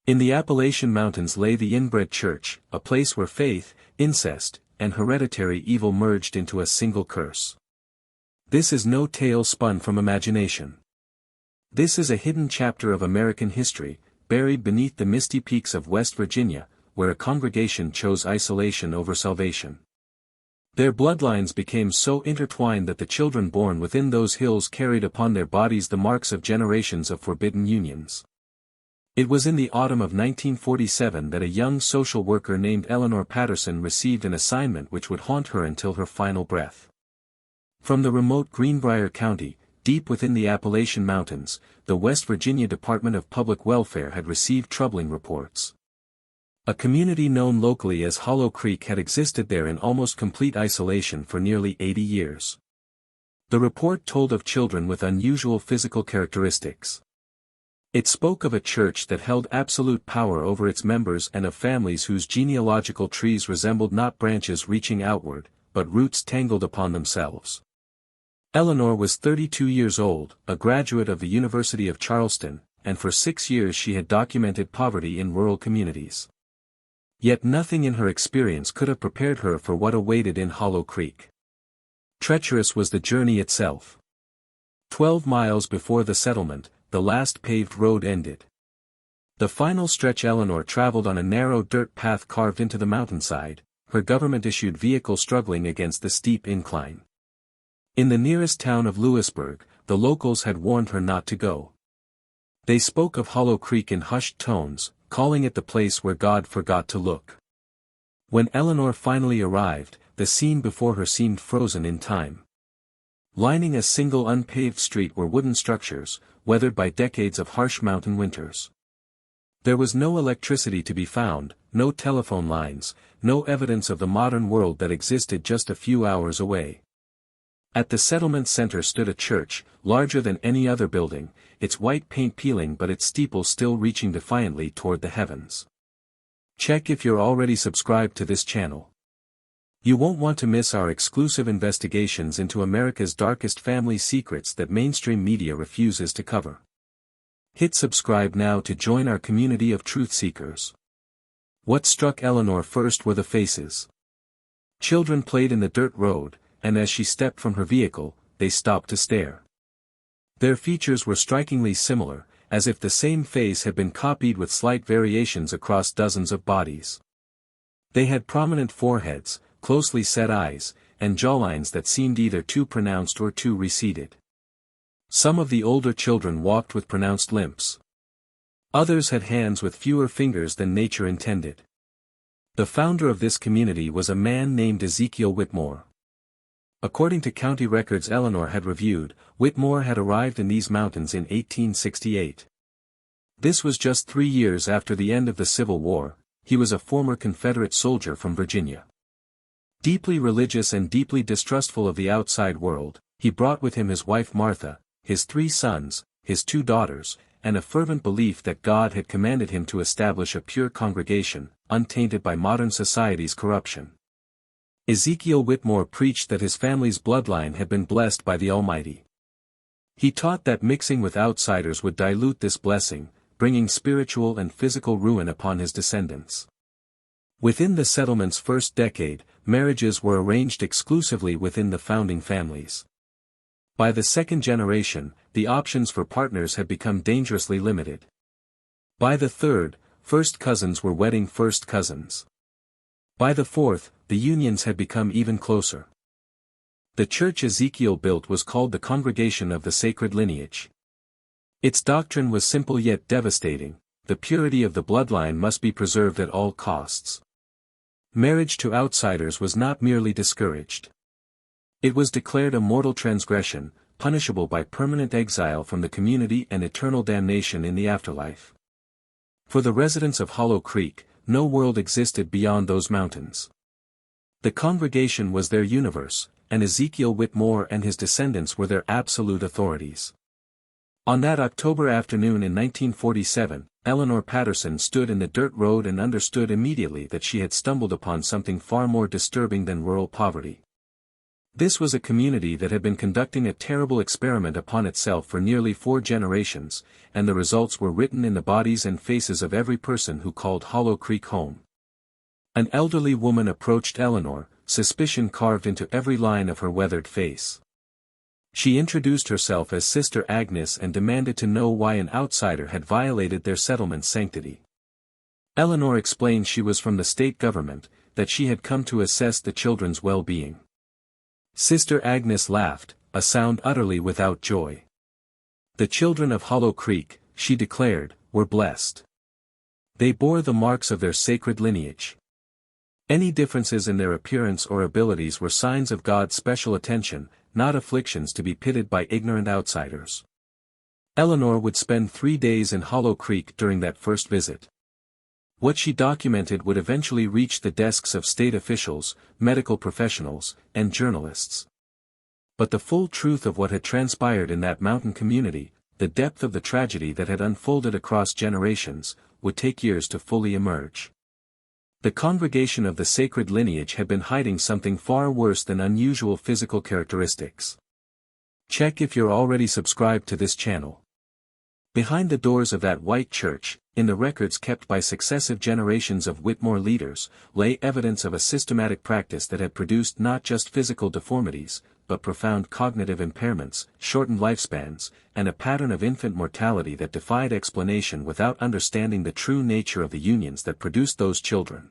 In the Appalachian Mountains lay the inbred church, a place where faith, incest, and hereditary evil merged into a single curse. This is no tale spun from imagination. This is a hidden chapter of American history, buried beneath the misty peaks of West Virginia, where a congregation chose isolation over salvation. Their bloodlines became so intertwined that the children born within those hills carried upon their bodies the marks of generations of forbidden unions. It was in the autumn of 1947 that a young social worker named Eleanor Patterson received an assignment which would haunt her until her final breath. From the remote Greenbrier County, deep within the Appalachian Mountains, the West Virginia Department of Public Welfare had received troubling reports. A community known locally as Hollow Creek had existed there in almost complete isolation for nearly 80 years. The report told of children with unusual physical characteristics. It spoke of a church that held absolute power over its members and of families whose genealogical trees resembled not branches reaching outward, but roots tangled upon themselves. Eleanor was 32 years old, a graduate of the University of Charleston, and for 6 years she had documented poverty in rural communities. Yet nothing in her experience could have prepared her for what awaited in Hollow Creek. Treacherous was the journey itself. 12 miles before the settlement, the last paved road ended. The final stretch Eleanor traveled on a narrow dirt path carved into the mountainside, her government-issued vehicle struggling against the steep incline. In the nearest town of Lewisburg, the locals had warned her not to go. They spoke of Hollow Creek in hushed tones, calling it the place where God forgot to look. When Eleanor finally arrived, the scene before her seemed frozen in time. Lining a single unpaved street were wooden structures, weathered by decades of harsh mountain winters. There was no electricity to be found, no telephone lines, no evidence of the modern world that existed just a few hours away. At the settlement center stood a church, larger than any other building, its white paint peeling but its steeple still reaching defiantly toward the heavens. Check if you're already subscribed to this channel. You won't want to miss our exclusive investigations into America's darkest family secrets that mainstream media refuses to cover. Hit subscribe now to join our community of truth seekers. What struck Eleanor first were the faces. Children played in the dirt road, and as she stepped from her vehicle, they stopped to stare. Their features were strikingly similar, as if the same face had been copied with slight variations across dozens of bodies. They had prominent foreheads, closely set eyes, and jawlines that seemed either too pronounced or too receded. Some of the older children walked with pronounced limps. Others had hands with fewer fingers than nature intended. The founder of this community was a man named Ezekiel Whitmore. According to county records Eleanor had reviewed, Whitmore had arrived in these mountains in 1868. This was just 3 years after the end of the Civil War. He was a former Confederate soldier from Virginia. Deeply religious and deeply distrustful of the outside world, he brought with him his wife Martha, his 3 sons, his 2 daughters, and a fervent belief that God had commanded him to establish a pure congregation, untainted by modern society's corruption. Ezekiel Whitmore preached that his family's bloodline had been blessed by the Almighty. He taught that mixing with outsiders would dilute this blessing, bringing spiritual and physical ruin upon his descendants. Within the settlement's first decade, marriages were arranged exclusively within the founding families. By the second generation, the options for partners had become dangerously limited. By the third, first cousins were wedding first cousins. By the fourth, the unions had become even closer. The church Ezekiel built was called the Congregation of the Sacred Lineage. Its doctrine was simple yet devastating: the purity of the bloodline must be preserved at all costs. Marriage to outsiders was not merely discouraged. It was declared a mortal transgression, punishable by permanent exile from the community and eternal damnation in the afterlife. For the residents of Hollow Creek, no world existed beyond those mountains. The congregation was their universe, and Ezekiel Whitmore and his descendants were their absolute authorities. On that October afternoon in 1947, Eleanor Patterson stood in the dirt road and understood immediately that she had stumbled upon something far more disturbing than rural poverty. This was a community that had been conducting a terrible experiment upon itself for nearly 4 generations, and the results were written in the bodies and faces of every person who called Hollow Creek home. An elderly woman approached Eleanor, suspicion carved into every line of her weathered face. She introduced herself as Sister Agnes and demanded to know why an outsider had violated their settlement's sanctity. Eleanor explained she was from the state government, that she had come to assess the children's well-being. Sister Agnes laughed, a sound utterly without joy. The children of Hollow Creek, she declared, were blessed. They bore the marks of their sacred lineage. Any differences in their appearance or abilities were signs of God's special attention, not afflictions to be pitted by ignorant outsiders. Eleanor would spend 3 days in Hollow Creek during that first visit. What she documented would eventually reach the desks of state officials, medical professionals, and journalists. But the full truth of what had transpired in that mountain community, the depth of the tragedy that had unfolded across generations, would take years to fully emerge. The congregation of the sacred lineage had been hiding something far worse than unusual physical characteristics. Check if you're already subscribed to this channel. Behind the doors of that white church, in the records kept by successive generations of Whitmore leaders, lay evidence of a systematic practice that had produced not just physical deformities, but profound cognitive impairments, shortened lifespans, and a pattern of infant mortality that defied explanation without understanding the true nature of the unions that produced those children.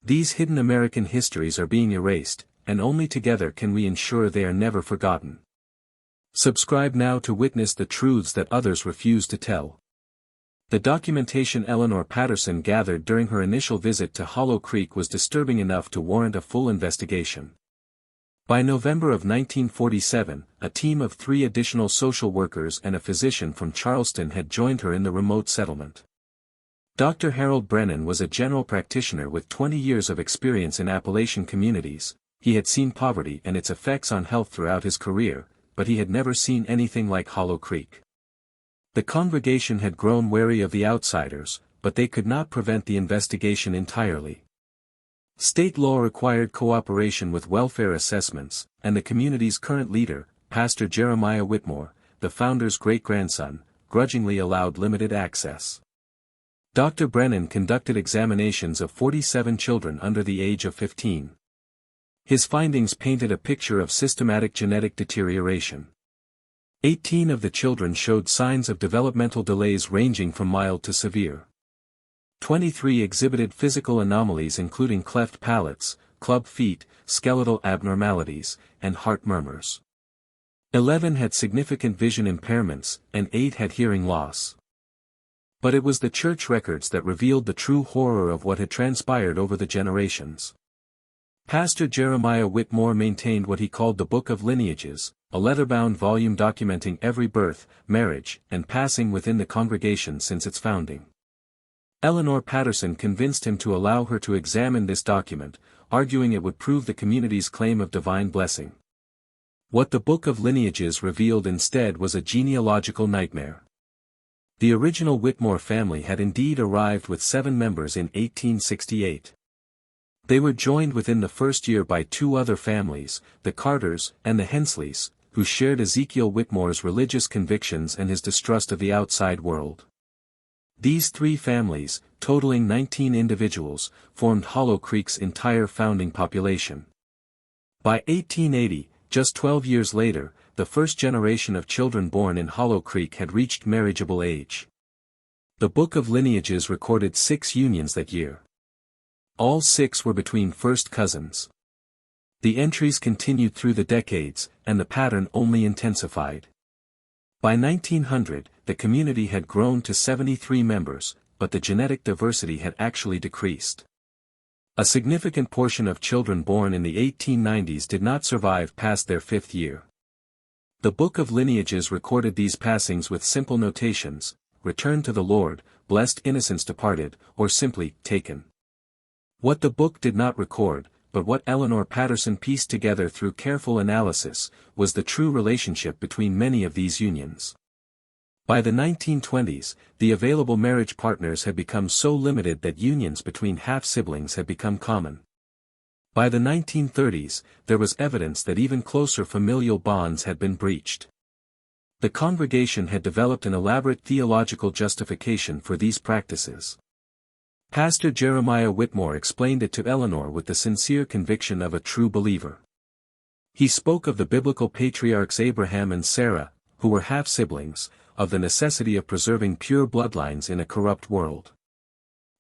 These hidden American histories are being erased, and only together can we ensure they are never forgotten. Subscribe now to witness the truths that others refuse to tell. The documentation Eleanor Patterson gathered during her initial visit to Hollow Creek was disturbing enough to warrant a full investigation. By November of 1947, a team of 3 additional social workers and a physician from Charleston had joined her in the remote settlement. Dr. Harold Brennan was a general practitioner with 20 years of experience in Appalachian communities. He had seen poverty and its effects on health throughout his career, but he had never seen anything like Hollow Creek. The congregation had grown wary of the outsiders, but they could not prevent the investigation entirely. State law required cooperation with welfare assessments, and the community's current leader, Pastor Jeremiah Whitmore, the founder's great-grandson, grudgingly allowed limited access. Dr. Brennan conducted examinations of 47 children under the age of 15. His findings painted a picture of systematic genetic deterioration. 18 of the children showed signs of developmental delays ranging from mild to severe. 23 exhibited physical anomalies including cleft palates, club feet, skeletal abnormalities, and heart murmurs. 11 had significant vision impairments, and 8 had hearing loss. But it was the church records that revealed the true horror of what had transpired over the generations. Pastor Jeremiah Whitmore maintained what he called the Book of Lineages, a leather-bound volume documenting every birth, marriage, and passing within the congregation since its founding. Eleanor Patterson convinced him to allow her to examine this document, arguing it would prove the community's claim of divine blessing. What the Book of Lineages revealed instead was a genealogical nightmare. The original Whitmore family had indeed arrived with 7 members in 1868. They were joined within the first year by 2 other families, the Carters and the Hensleys, who shared Ezekiel Whitmore's religious convictions and his distrust of the outside world. These 3 families, totaling 19 individuals, formed Hollow Creek's entire founding population. By 1880, just 12 years later, the first generation of children born in Hollow Creek had reached marriageable age. The Book of Lineages recorded 6 unions that year. All 6 were between first cousins. The entries continued through the decades, and the pattern only intensified. By 1900, the community had grown to 73 members, but the genetic diversity had actually decreased. A significant portion of children born in the 1890s did not survive past their 5th year. The Book of Lineages recorded these passings with simple notations: "Return to the Lord, blessed innocents departed," or simply, "taken." What the book did not record, but what Eleanor Patterson pieced together through careful analysis, was the true relationship between many of these unions. By the 1920s, the available marriage partners had become so limited that unions between half-siblings had become common. By the 1930s, there was evidence that even closer familial bonds had been breached. The congregation had developed an elaborate theological justification for these practices. Pastor Jeremiah Whitmore explained it to Eleanor with the sincere conviction of a true believer. He spoke of the biblical patriarchs Abraham and Sarah, who were half-siblings, of the necessity of preserving pure bloodlines in a corrupt world.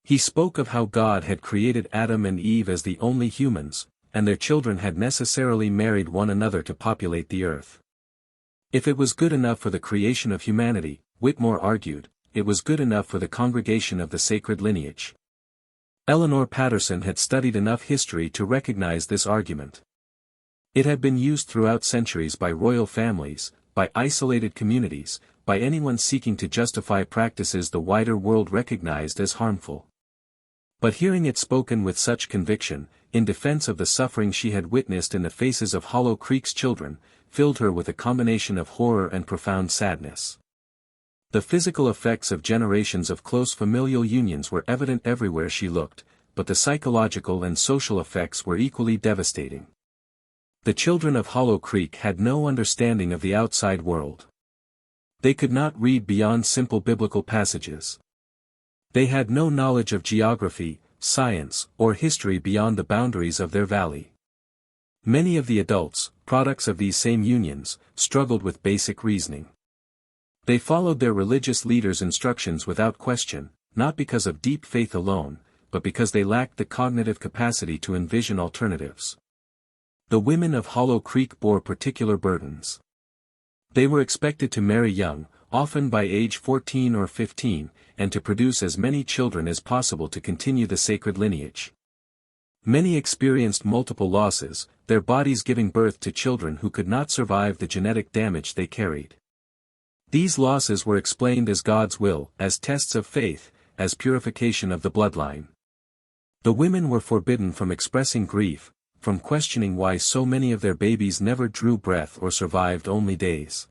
He spoke of how God had created Adam and Eve as the only humans, and their children had necessarily married one another to populate the earth. If it was good enough for the creation of humanity, Whitmore argued, it was good enough for the congregation of the sacred lineage. Eleanor Patterson had studied enough history to recognize this argument. It had been used throughout centuries by royal families, by isolated communities, by anyone seeking to justify practices the wider world recognized as harmful. But hearing it spoken with such conviction, in defense of the suffering she had witnessed in the faces of Hollow Creek's children, filled her with a combination of horror and profound sadness. The physical effects of generations of close familial unions were evident everywhere she looked, but the psychological and social effects were equally devastating. The children of Hollow Creek had no understanding of the outside world. They could not read beyond simple biblical passages. They had no knowledge of geography, science, or history beyond the boundaries of their valley. Many of the adults, products of these same unions, struggled with basic reasoning. They followed their religious leaders' instructions without question, not because of deep faith alone, but because they lacked the cognitive capacity to envision alternatives. The women of Hollow Creek bore particular burdens. They were expected to marry young, often by age 14 or 15, and to produce as many children as possible to continue the sacred lineage. Many experienced multiple losses, their bodies giving birth to children who could not survive the genetic damage they carried. These losses were explained as God's will, as tests of faith, as purification of the bloodline. The women were forbidden from expressing grief, from questioning why so many of their babies never drew breath or survived only days.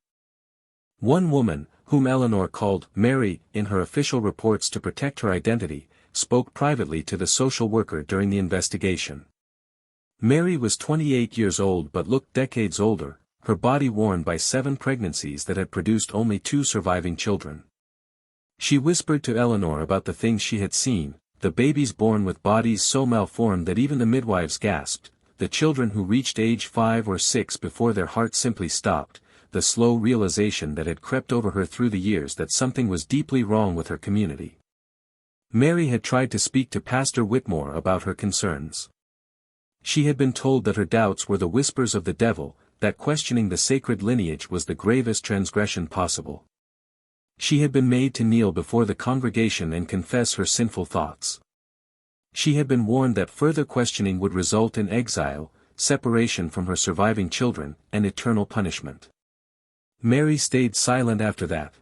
One woman, whom Eleanor called Mary in her official reports to protect her identity, spoke privately to the social worker during the investigation. Mary was 28 years old but looked decades older, her body worn by 7 pregnancies that had produced only 2 surviving children. She whispered to Eleanor about the things she had seen, the babies born with bodies so malformed that even the midwives gasped, the children who reached age 5 or 6 before their hearts simply stopped, the slow realization that had crept over her through the years that something was deeply wrong with her community. Mary had tried to speak to Pastor Whitmore about her concerns. She had been told that her doubts were the whispers of the devil, that questioning the sacred lineage was the gravest transgression possible. She had been made to kneel before the congregation and confess her sinful thoughts. She had been warned that further questioning would result in exile, separation from her surviving children, and eternal punishment. Mary stayed silent after that.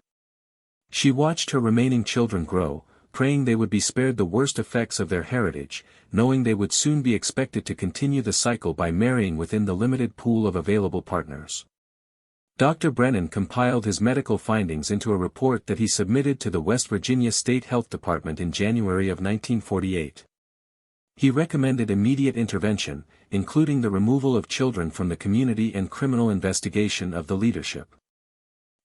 She watched her remaining children grow, praying they would be spared the worst effects of their heritage, knowing they would soon be expected to continue the cycle by marrying within the limited pool of available partners. Dr. Brennan compiled his medical findings into a report that he submitted to the West Virginia State Health Department in January of 1948. He recommended immediate intervention, including the removal of children from the community and criminal investigation of the leadership.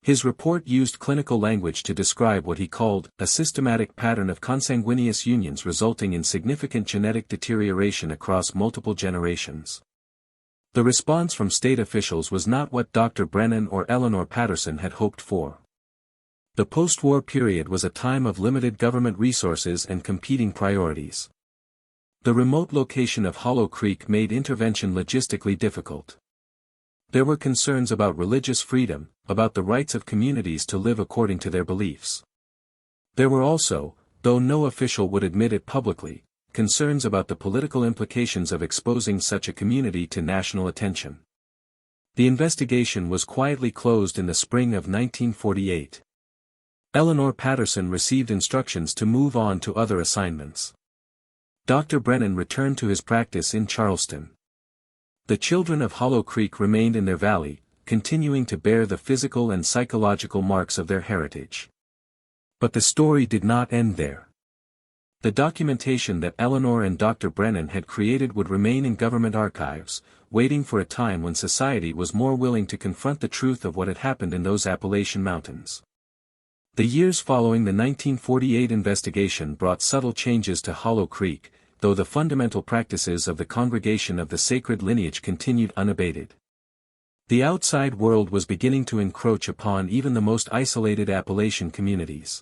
His report used clinical language to describe what he called a systematic pattern of consanguineous unions resulting in significant genetic deterioration across multiple generations. The response from state officials was not what Dr. Brennan or Eleanor Patterson had hoped for. The post-war period was a time of limited government resources and competing priorities. The remote location of Hollow Creek made intervention logistically difficult. There were concerns about religious freedom, about the rights of communities to live according to their beliefs. There were also, though no official would admit it publicly, concerns about the political implications of exposing such a community to national attention. The investigation was quietly closed in the spring of 1948. Eleanor Patterson received instructions to move on to other assignments. Dr. Brennan returned to his practice in Charleston. The children of Hollow Creek remained in their valley, continuing to bear the physical and psychological marks of their heritage. But the story did not end there. The documentation that Eleanor and Dr. Brennan had created would remain in government archives, waiting for a time when society was more willing to confront the truth of what had happened in those Appalachian mountains. The years following the 1948 investigation brought subtle changes to Hollow Creek, though the fundamental practices of the Congregation of the Sacred Lineage continued unabated. The outside world was beginning to encroach upon even the most isolated Appalachian communities.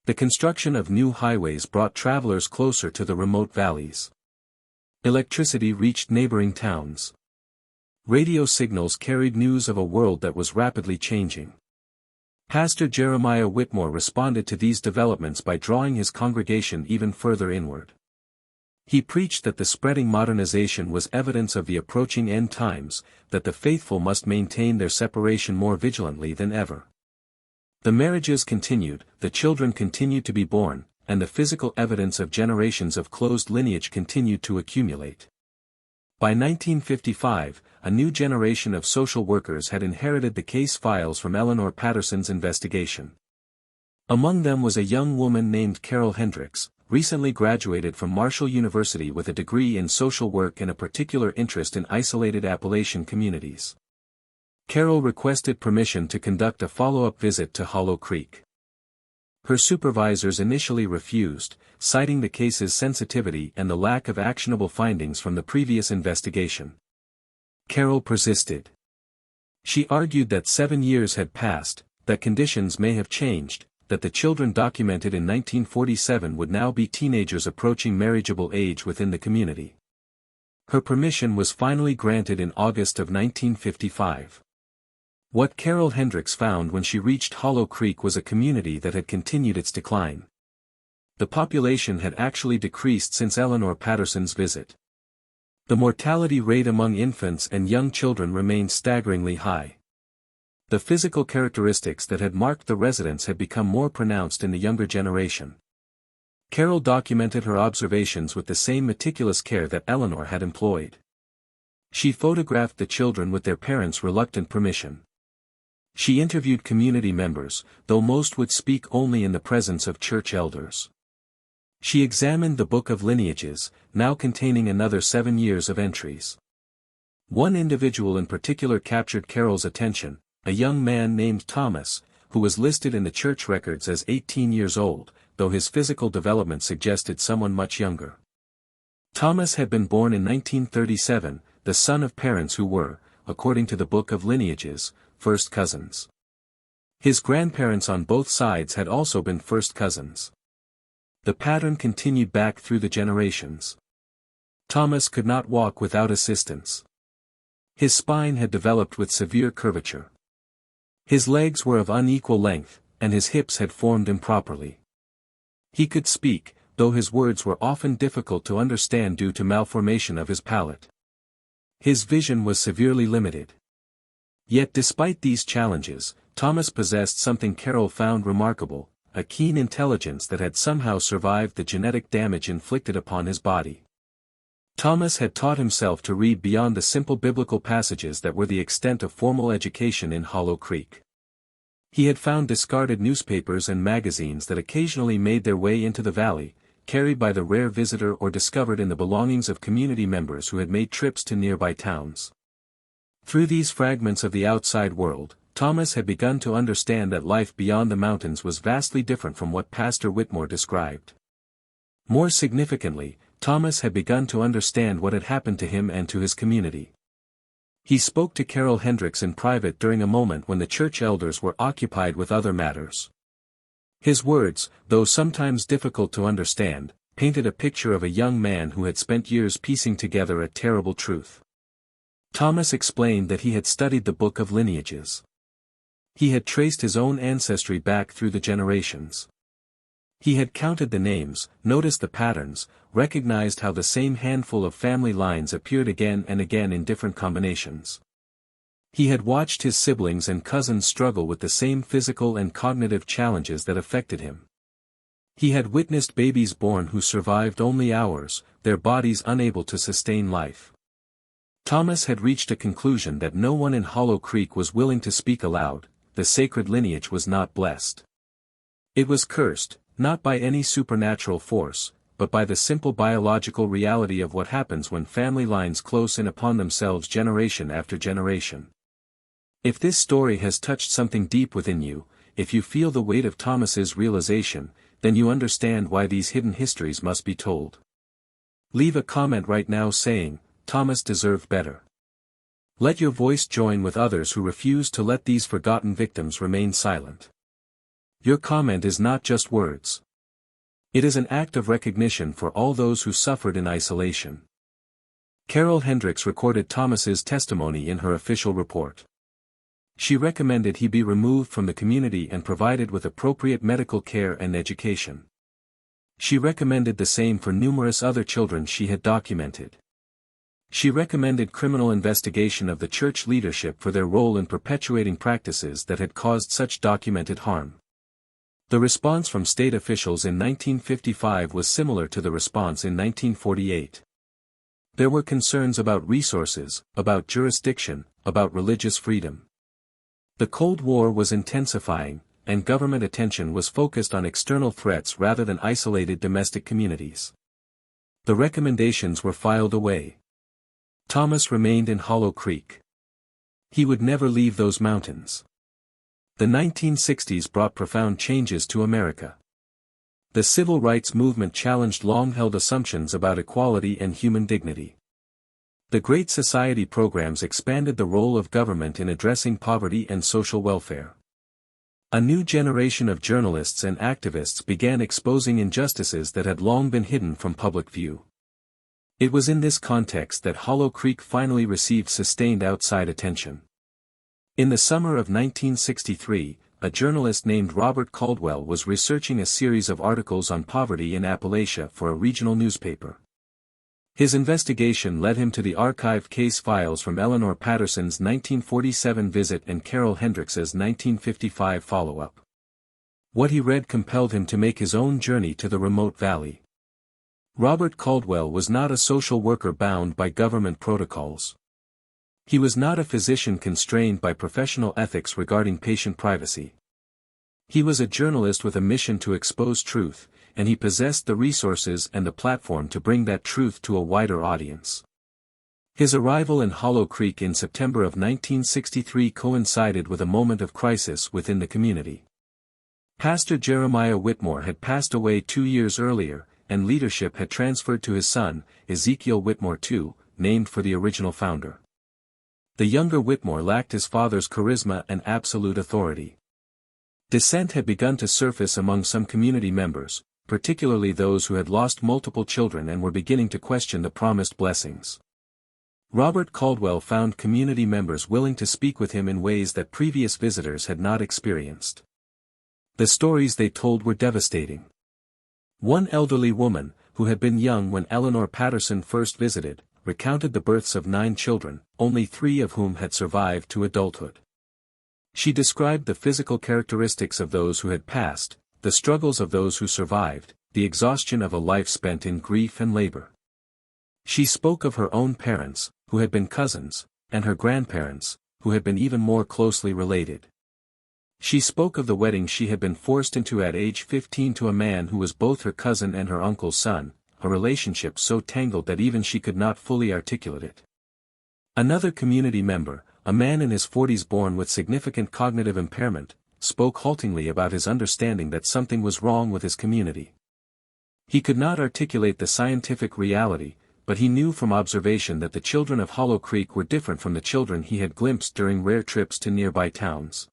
The construction of new highways brought travelers closer to the remote valleys. Electricity reached neighboring towns. Radio signals carried news of a world that was rapidly changing. Pastor Jeremiah Whitmore responded to these developments by drawing his congregation even further inward. He preached that the spreading modernization was evidence of the approaching end times, that the faithful must maintain their separation more vigilantly than ever. The marriages continued, the children continued to be born, and the physical evidence of generations of closed lineage continued to accumulate. By 1955, a new generation of social workers had inherited the case files from Eleanor Patterson's investigation. Among them was a young woman named Carol Hendricks, recently graduated from Marshall University with a degree in social work and a particular interest in isolated Appalachian communities. Carol requested permission to conduct a follow-up visit to Hollow Creek. Her supervisors initially refused, citing the case's sensitivity and the lack of actionable findings from the previous investigation. Carol persisted. She argued that 7 years had passed, that conditions may have changed, that the children documented in 1947 would now be teenagers approaching marriageable age within the community. Her permission was finally granted in August of 1955. What Carol Hendricks found when she reached Hollow Creek was a community that had continued its decline. The population had actually decreased since Eleanor Patterson's visit. The mortality rate among infants and young children remained staggeringly high. The physical characteristics that had marked the residents had become more pronounced in the younger generation. Carol documented her observations with the same meticulous care that Eleanor had employed. She photographed the children with their parents' reluctant permission. She interviewed community members, though most would speak only in the presence of church elders. She examined the Book of Lineages, now containing another 7 years of entries. One individual in particular captured Carol's attention, a young man named Thomas, who was listed in the church records as 18 years old, though his physical development suggested someone much younger. Thomas had been born in 1937, the son of parents who were, according to the Book of Lineages, first cousins. His grandparents on both sides had also been first cousins. The pattern continued back through the generations. Thomas could not walk without assistance. His spine had developed with severe curvature. His legs were of unequal length, and his hips had formed improperly. He could speak, though his words were often difficult to understand due to malformation of his palate. His vision was severely limited. Yet despite these challenges, Thomas possessed something Carol found remarkable, a keen intelligence that had somehow survived the genetic damage inflicted upon his body. Thomas had taught himself to read beyond the simple biblical passages that were the extent of formal education in Hollow Creek. He had found discarded newspapers and magazines that occasionally made their way into the valley, carried by the rare visitor or discovered in the belongings of community members who had made trips to nearby towns. Through these fragments of the outside world, Thomas had begun to understand that life beyond the mountains was vastly different from what Pastor Whitmore described. More significantly, Thomas had begun to understand what had happened to him and to his community. He spoke to Carol Hendricks in private during a moment when the church elders were occupied with other matters. His words, though sometimes difficult to understand, painted a picture of a young man who had spent years piecing together a terrible truth. Thomas explained that he had studied the Book of Lineages. He had traced his own ancestry back through the generations. He had counted the names, noticed the patterns, recognized how the same handful of family lines appeared again and again in different combinations. He had watched his siblings and cousins struggle with the same physical and cognitive challenges that affected him. He had witnessed babies born who survived only hours, their bodies unable to sustain life. Thomas had reached a conclusion that no one in Hollow Creek was willing to speak aloud: the sacred lineage was not blessed. It was cursed, not by any supernatural force, but by the simple biological reality of what happens when family lines close in upon themselves generation after generation. If this story has touched something deep within you, if you feel the weight of Thomas's realization, then you understand why these hidden histories must be told. Leave a comment right now saying, "Thomas deserved better." Let your voice join with others who refuse to let these forgotten victims remain silent. Your comment is not just words. It is an act of recognition for all those who suffered in isolation. Carol Hendricks recorded Thomas's testimony in her official report. She recommended he be removed from the community and provided with appropriate medical care and education. She recommended the same for numerous other children she had documented. She recommended criminal investigation of the church leadership for their role in perpetuating practices that had caused such documented harm. The response from state officials in 1955 was similar to the response in 1948. There were concerns about resources, about jurisdiction, about religious freedom. The Cold War was intensifying, and government attention was focused on external threats rather than isolated domestic communities. The recommendations were filed away. Thomas remained in Hollow Creek. He would never leave those mountains. The 1960s brought profound changes to America. The civil rights movement challenged long-held assumptions about equality and human dignity. The Great Society programs expanded the role of government in addressing poverty and social welfare. A new generation of journalists and activists began exposing injustices that had long been hidden from public view. It was in this context that Hollow Creek finally received sustained outside attention. In the summer of 1963, a journalist named Robert Caldwell was researching a series of articles on poverty in Appalachia for a regional newspaper. His investigation led him to the archived case files from Eleanor Patterson's 1947 visit and Carol Hendricks's 1955 follow-up. What he read compelled him to make his own journey to the remote valley. Robert Caldwell was not a social worker bound by government protocols. He was not a physician constrained by professional ethics regarding patient privacy. He was a journalist with a mission to expose truth, and he possessed the resources and the platform to bring that truth to a wider audience. His arrival in Hollow Creek in September of 1963 coincided with a moment of crisis within the community. Pastor Jeremiah Whitmore had passed away 2 years earlier, and leadership had transferred to his son, Ezekiel Whitmore II, named for the original founder. The younger Whitmore lacked his father's charisma and absolute authority. Dissent had begun to surface among some community members, particularly those who had lost multiple children and were beginning to question the promised blessings. Robert Caldwell found community members willing to speak with him in ways that previous visitors had not experienced. The stories they told were devastating. One elderly woman, who had been young when Eleanor Patterson first visited, recounted the births of 9 children, only 3 of whom had survived to adulthood. She described the physical characteristics of those who had passed, the struggles of those who survived, the exhaustion of a life spent in grief and labor. She spoke of her own parents, who had been cousins, and her grandparents, who had been even more closely related. She spoke of the wedding she had been forced into at age 15 to a man who was both her cousin and her uncle's son, a relationship so tangled that even she could not fully articulate it. Another community member, a man in his 40s born with significant cognitive impairment, spoke haltingly about his understanding that something was wrong with his community. He could not articulate the scientific reality, but he knew from observation that the children of Hollow Creek were different from the children he had glimpsed during rare trips to nearby towns.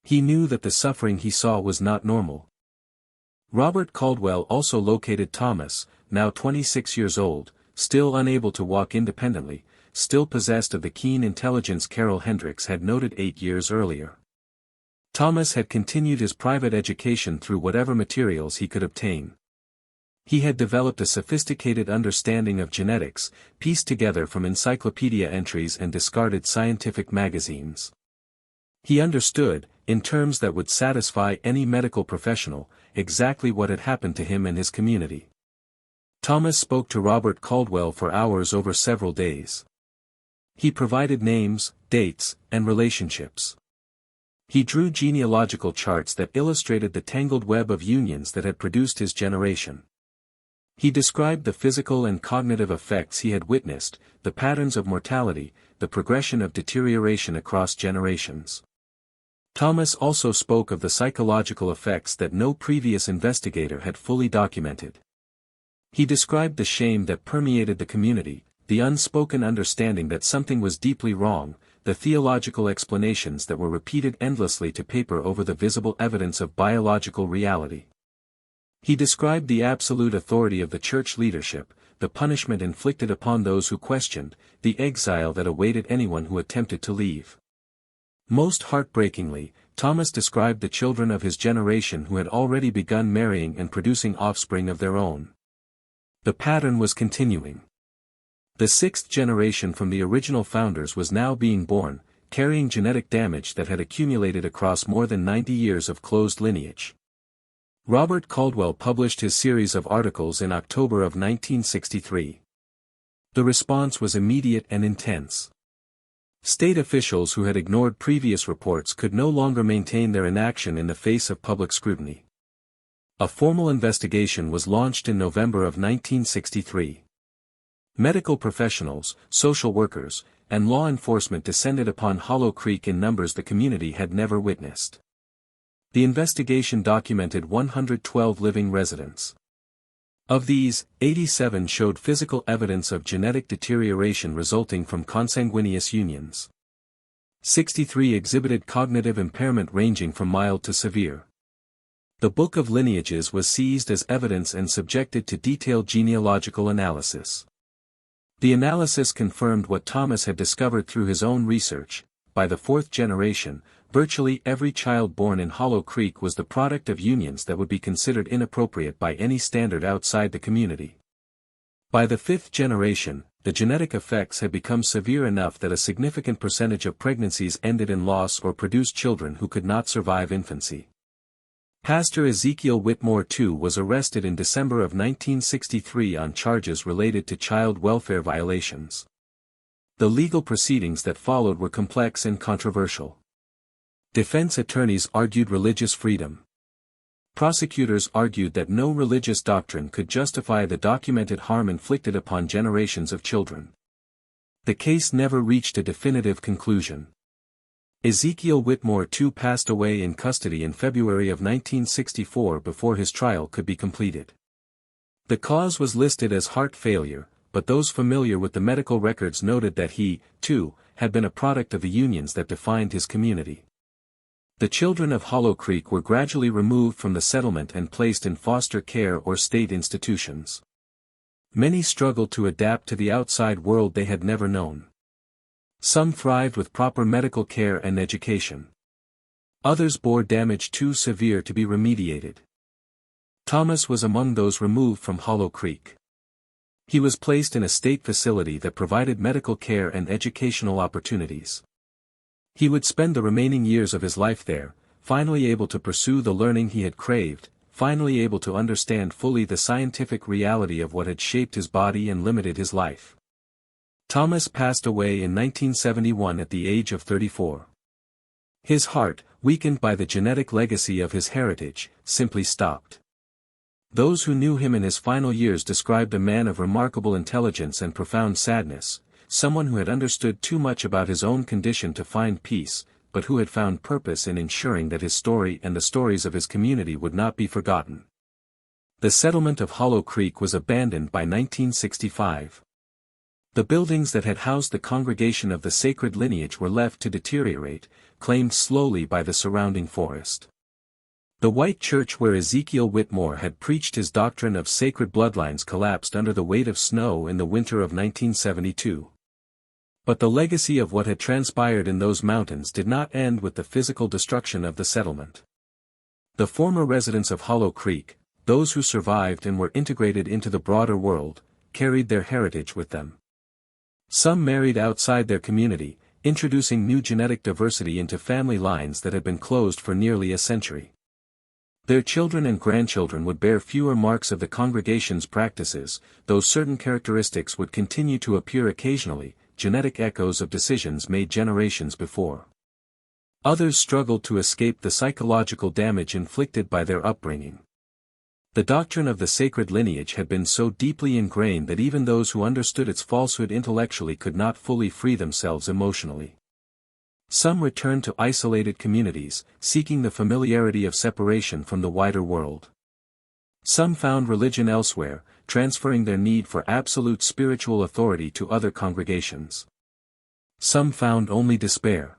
He knew that the suffering he saw was not normal. Robert Caldwell also located Thomas, now 26 years old, still unable to walk independently, still possessed of the keen intelligence Carol Hendricks had noted 8 years earlier. Thomas had continued his private education through whatever materials he could obtain. He had developed a sophisticated understanding of genetics, pieced together from encyclopedia entries and discarded scientific magazines. He understood, in terms that would satisfy any medical professional, exactly what had happened to him and his community. Thomas spoke to Robert Caldwell for hours over several days. He provided names, dates, and relationships. He drew genealogical charts that illustrated the tangled web of unions that had produced his generation. He described the physical and cognitive effects he had witnessed, the patterns of mortality, the progression of deterioration across generations. Thomas also spoke of the psychological effects that no previous investigator had fully documented. He described the shame that permeated the community, the unspoken understanding that something was deeply wrong, the theological explanations that were repeated endlessly to paper over the visible evidence of biological reality. He described the absolute authority of the church leadership, the punishment inflicted upon those who questioned, the exile that awaited anyone who attempted to leave. Most heartbreakingly, Thomas described the children of his generation who had already begun marrying and producing offspring of their own. The pattern was continuing. The sixth generation from the original founders was now being born, carrying genetic damage that had accumulated across more than 90 years of closed lineage. Robert Caldwell published his series of articles in October of 1963. The response was immediate and intense. State officials who had ignored previous reports could no longer maintain their inaction in the face of public scrutiny. A formal investigation was launched in November of 1963. Medical professionals, social workers, and law enforcement descended upon Hollow Creek in numbers the community had never witnessed. The investigation documented 112 living residents. Of these, 87 showed physical evidence of genetic deterioration resulting from consanguineous unions. 63 exhibited cognitive impairment ranging from mild to severe. The Book of Lineages was seized as evidence and subjected to detailed genealogical analysis. The analysis confirmed what Thomas had discovered through his own research. By the fourth generation, virtually every child born in Hollow Creek was the product of unions that would be considered inappropriate by any standard outside the community. By the fifth generation, the genetic effects had become severe enough that a significant percentage of pregnancies ended in loss or produced children who could not survive infancy. Pastor Ezekiel Whitmore II was arrested in December of 1963 on charges related to child welfare violations. The legal proceedings that followed were complex and controversial. Defense attorneys argued religious freedom. Prosecutors argued that no religious doctrine could justify the documented harm inflicted upon generations of children. The case never reached a definitive conclusion. Ezekiel Whitmore II passed away in custody in February of 1964 before his trial could be completed. The cause was listed as heart failure, but those familiar with the medical records noted that he, too, had been a product of the unions that defined his community. The children of Hollow Creek were gradually removed from the settlement and placed in foster care or state institutions. Many struggled to adapt to the outside world they had never known. Some thrived with proper medical care and education. Others bore damage too severe to be remediated. Thomas was among those removed from Hollow Creek. He was placed in a state facility that provided medical care and educational opportunities. He would spend the remaining years of his life there, finally able to pursue the learning he had craved, finally able to understand fully the scientific reality of what had shaped his body and limited his life. Thomas passed away in 1971 at the age of 34. His heart, weakened by the genetic legacy of his heritage, simply stopped. Those who knew him in his final years described a man of remarkable intelligence and profound sadness, someone who had understood too much about his own condition to find peace, but who had found purpose in ensuring that his story and the stories of his community would not be forgotten. The settlement of Hollow Creek was abandoned by 1965. The buildings that had housed the congregation of the sacred lineage were left to deteriorate, claimed slowly by the surrounding forest. The white church where Ezekiel Whitmore had preached his doctrine of sacred bloodlines collapsed under the weight of snow in the winter of 1972. But the legacy of what had transpired in those mountains did not end with the physical destruction of the settlement. The former residents of Hollow Creek, those who survived and were integrated into the broader world, carried their heritage with them. Some married outside their community, introducing new genetic diversity into family lines that had been closed for nearly a century. Their children and grandchildren would bear fewer marks of the congregation's practices, though certain characteristics would continue to appear occasionally, genetic echoes of decisions made generations before. Others struggled to escape the psychological damage inflicted by their upbringing. The doctrine of the sacred lineage had been so deeply ingrained that even those who understood its falsehood intellectually could not fully free themselves emotionally. Some returned to isolated communities, seeking the familiarity of separation from the wider world. Some found religion elsewhere, transferring their need for absolute spiritual authority to other congregations. Some found only despair.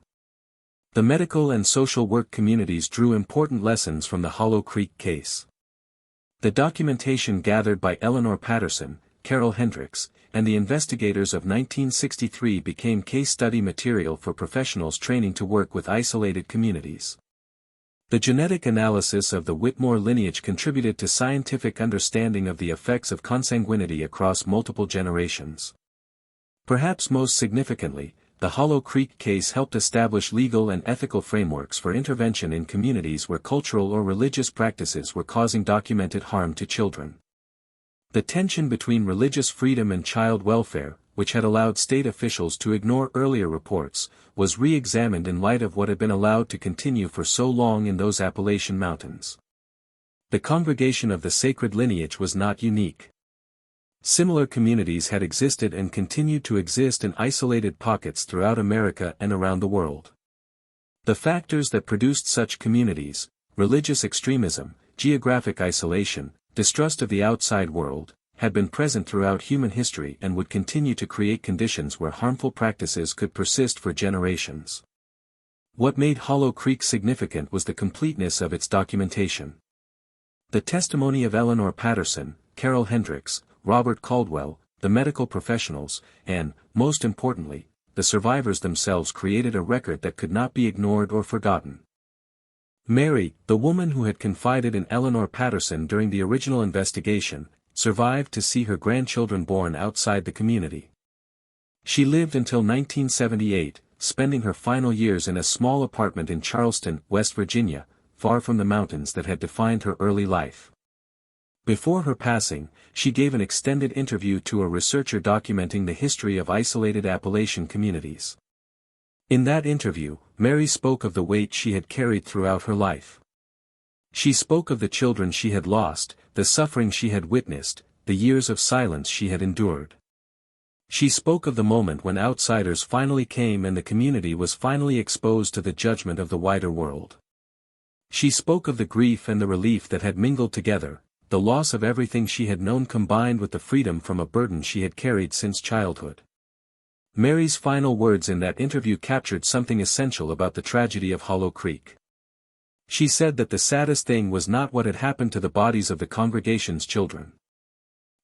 The medical and social work communities drew important lessons from the Hollow Creek case. The documentation gathered by Eleanor Patterson, Carol Hendricks, and the investigators of 1963 became case study material for professionals training to work with isolated communities. The genetic analysis of the Whitmore lineage contributed to scientific understanding of the effects of consanguinity across multiple generations. Perhaps most significantly, the Hollow Creek case helped establish legal and ethical frameworks for intervention in communities where cultural or religious practices were causing documented harm to children. The tension between religious freedom and child welfare, which had allowed state officials to ignore earlier reports, was re-examined in light of what had been allowed to continue for so long in those Appalachian mountains. The congregation of the sacred lineage was not unique. Similar communities had existed and continued to exist in isolated pockets throughout America and around the world. The factors that produced such communities, religious extremism, geographic isolation, distrust of the outside world, had been present throughout human history and would continue to create conditions where harmful practices could persist for generations. What made Hollow Creek significant was the completeness of its documentation. The testimony of Eleanor Patterson, Carol Hendricks, Robert Caldwell, the medical professionals, and, most importantly, the survivors themselves created a record that could not be ignored or forgotten. Mary, the woman who had confided in Eleanor Patterson during the original investigation, survived to see her grandchildren born outside the community. She lived until 1978, spending her final years in a small apartment in Charleston, West Virginia, far from the mountains that had defined her early life. Before her passing, she gave an extended interview to a researcher documenting the history of isolated Appalachian communities. In that interview, Mary spoke of the weight she had carried throughout her life. She spoke of the children she had lost, the suffering she had witnessed, the years of silence she had endured. She spoke of the moment when outsiders finally came and the community was finally exposed to the judgment of the wider world. She spoke of the grief and the relief that had mingled together, the loss of everything she had known combined with the freedom from a burden she had carried since childhood. Mary's final words in that interview captured something essential about the tragedy of Hollow Creek. She said that the saddest thing was not what had happened to the bodies of the congregation's children.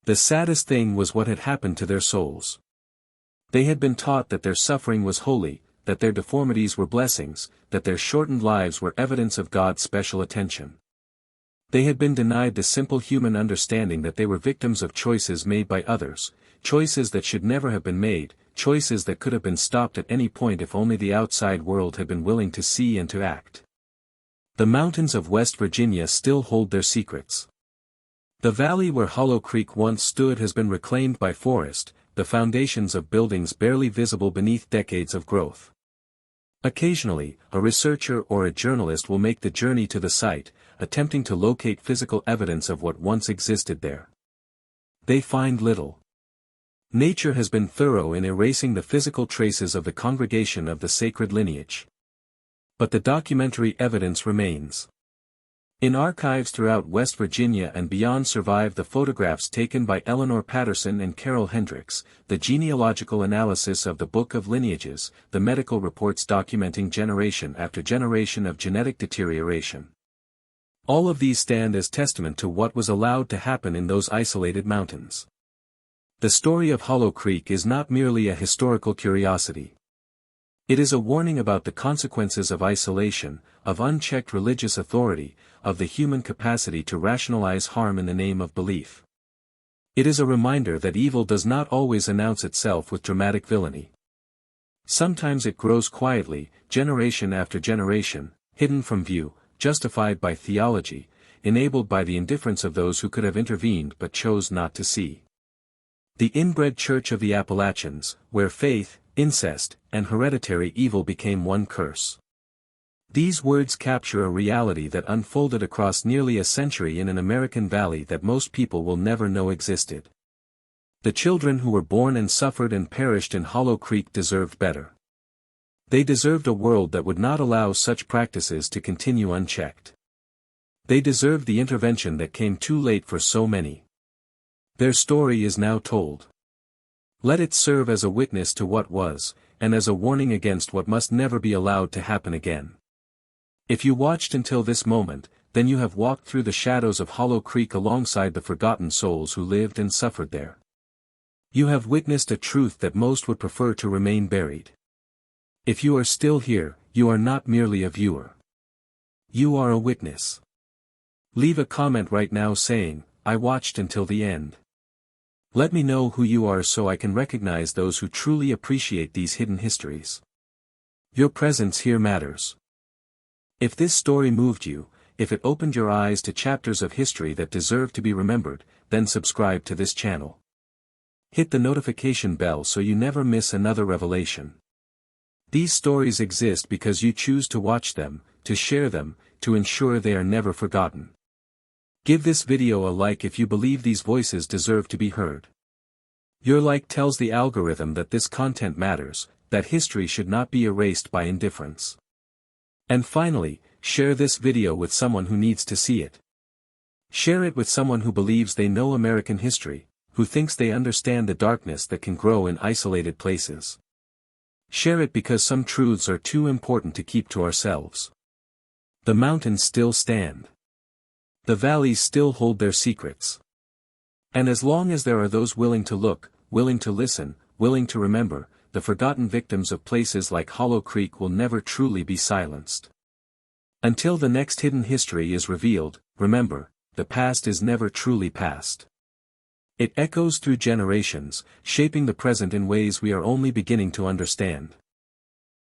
The saddest thing was what had happened to their souls. They had been taught that their suffering was holy, that their deformities were blessings, that their shortened lives were evidence of God's special attention. They had been denied the simple human understanding that they were victims of choices made by others, choices that should never have been made, choices that could have been stopped at any point if only the outside world had been willing to see and to act. The mountains of West Virginia still hold their secrets. The valley where Hollow Creek once stood has been reclaimed by forest, the foundations of buildings barely visible beneath decades of growth. Occasionally, a researcher or a journalist will make the journey to the site, attempting to locate physical evidence of what once existed there. They find little. Nature has been thorough in erasing the physical traces of the congregation of the sacred lineage. But the documentary evidence remains. In archives throughout West Virginia and beyond survive the photographs taken by Eleanor Patterson and Carol Hendricks, the genealogical analysis of the Book of Lineages, the medical reports documenting generation after generation of genetic deterioration. All of these stand as testament to what was allowed to happen in those isolated mountains. The story of Hollow Creek is not merely a historical curiosity. It is a warning about the consequences of isolation, of unchecked religious authority, of the human capacity to rationalize harm in the name of belief. It is a reminder that evil does not always announce itself with dramatic villainy. Sometimes it grows quietly, generation after generation, hidden from view, justified by theology, enabled by the indifference of those who could have intervened but chose not to see. The inbred church of the Appalachians, where faith, incest, and hereditary evil became one curse. These words capture a reality that unfolded across nearly a century in an American valley that most people will never know existed. The children who were born and suffered and perished in Hollow Creek deserved better. They deserved a world that would not allow such practices to continue unchecked. They deserved the intervention that came too late for so many. Their story is now told. Let it serve as a witness to what was, and as a warning against what must never be allowed to happen again. If you watched until this moment, then you have walked through the shadows of Hollow Creek alongside the forgotten souls who lived and suffered there. You have witnessed a truth that most would prefer to remain buried. If you are still here, you are not merely a viewer. You are a witness. Leave a comment right now saying, "I watched until the end." Let me know who you are so I can recognize those who truly appreciate these hidden histories. Your presence here matters. If this story moved you, if it opened your eyes to chapters of history that deserve to be remembered, then subscribe to this channel. Hit the notification bell so you never miss another revelation. These stories exist because you choose to watch them, to share them, to ensure they are never forgotten. Give this video a like if you believe these voices deserve to be heard. Your like tells the algorithm that this content matters, that history should not be erased by indifference. And finally, share this video with someone who needs to see it. Share it with someone who believes they know American history, who thinks they understand the darkness that can grow in isolated places. Share it because some truths are too important to keep to ourselves. The mountains still stand. The valleys still hold their secrets. And as long as there are those willing to look, willing to listen, willing to remember, the forgotten victims of places like Hollow Creek will never truly be silenced. Until the next hidden history is revealed, remember, the past is never truly past. It echoes through generations, shaping the present in ways we are only beginning to understand.